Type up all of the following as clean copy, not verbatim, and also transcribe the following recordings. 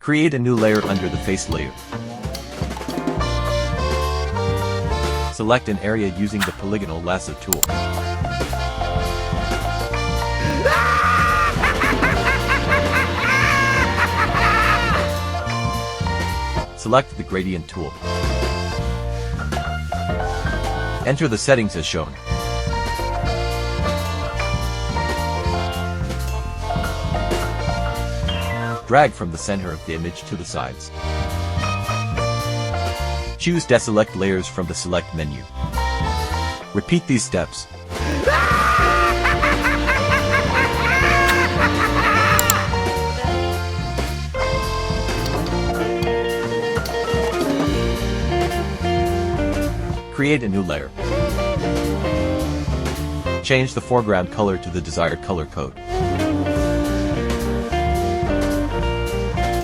Create a new layer under the face layer. Select an area using the polygonal lasso tool. Select the gradient tool. Enter the settings as shown. Drag from the center of the image to the sides. Choose Deselect Layers from the Select menu. Repeat these steps. Create a new layer. Change the foreground color to the desired color code.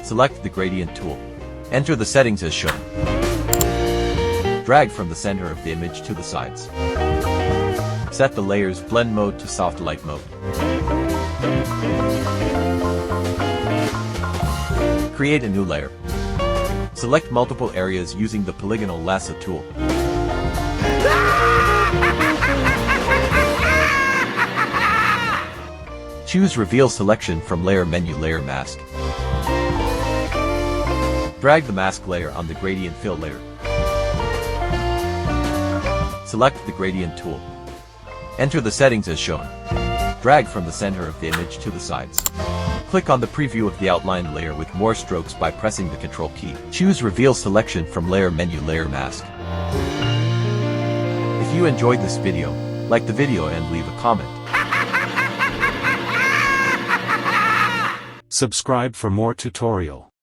Select the gradient tool. Enter the settings as shown. Drag from the center of the image to the sides. Set the layer's blend mode to soft light mode. Create a new layer. Select multiple areas using the polygonal lasso tool. Choose Reveal Selection from Layer menu Layer Mask. Drag the mask layer on the gradient fill layer. Select the gradient tool. Enter the settings as shown. Drag from the center of the image to the sides. Click on the preview of the outline layer with more strokes by pressing the Ctrl key. Choose Reveal Selection from Layer menu Layer Mask. If you enjoyed this video, like the video and leave a comment. Subscribe for more tutorial.